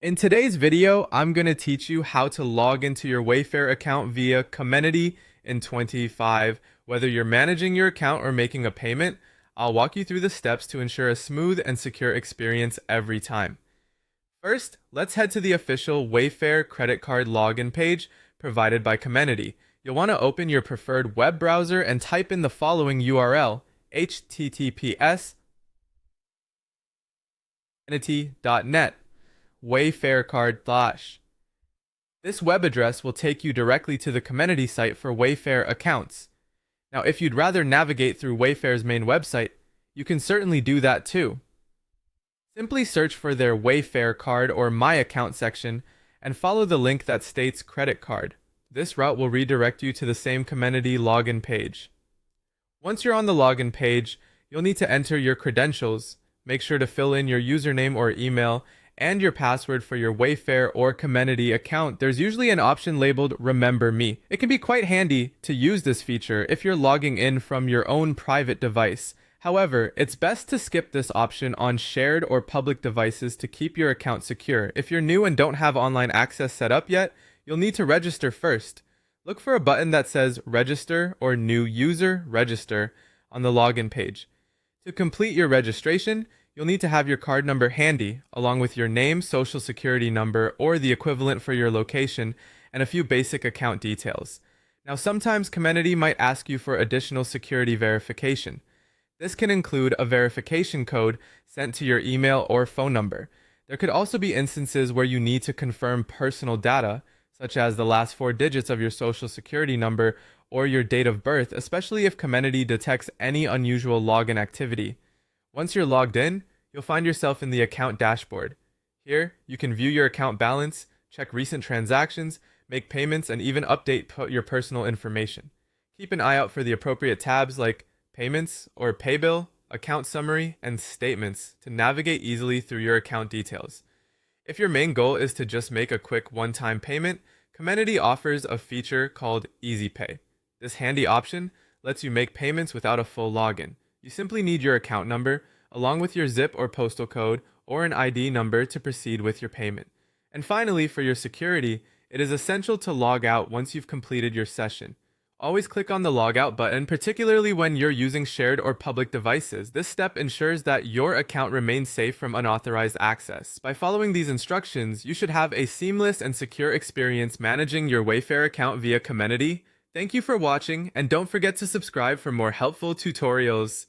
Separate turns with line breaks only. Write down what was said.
In today's video, I'm going to teach you how to log into your Wayfair account via Comenity in 25. Whether you're managing your account or making a payment, I'll walk you through the steps to ensure a smooth and secure experience every time. First, let's head to the official Wayfair credit card login page provided by Comenity. You'll want to open your preferred web browser and type in the following URL: https://comenity.net. Wayfair card slash. This web address will take you directly to the Comenity site for Wayfair accounts. Now, if you'd rather navigate through Wayfair's main website, you can certainly do that too. Simply search for their Wayfair card or My Account section and follow the link that states credit card. This route will redirect you to the same Comenity login page. Once you're on the login page, you'll need to enter your credentials. Make sure to fill in your username or email and your password for your Wayfair or Comenity account. There's usually an option labeled Remember Me. It can be quite handy to use this feature if you're logging in from your own private device. However, it's best to skip this option on shared or public devices to keep your account secure. If you're new and don't have online access set up yet, you'll need to register first. Look for a button that says Register or New User Register on the login page. To complete your registration, you'll need to have your card number handy, along with your name, social security number, or the equivalent for your location, and a few basic account details. Now, sometimes Comenity might ask you for additional security verification. This can include a verification code sent to your email or phone number. There could also be instances where you need to confirm personal data, such as the last 4 digits of your social security number or your date of birth, especially if Comenity detects any unusual login activity. Once you're logged in, you'll find yourself in the account dashboard. Here, you can view your account balance, check recent transactions, make payments, and even update your personal information. Keep an eye out for the appropriate tabs like Payments or Pay Bill, Account Summary, and Statements to navigate easily through your account details. If your main goal is to just make a quick one-time payment, Comenity offers a feature called Easy Pay. This handy option lets you make payments without a full login. You simply need your account number, along with your zip or postal code, or an ID number to proceed with your payment. And finally, for your security, it is essential to log out once you've completed your session. Always click on the logout button, particularly when you're using shared or public devices. This step ensures that your account remains safe from unauthorized access. By following these instructions, you should have a seamless and secure experience managing your Wayfair account via Comenity. Thank you for watching, and don't forget to subscribe for more helpful tutorials.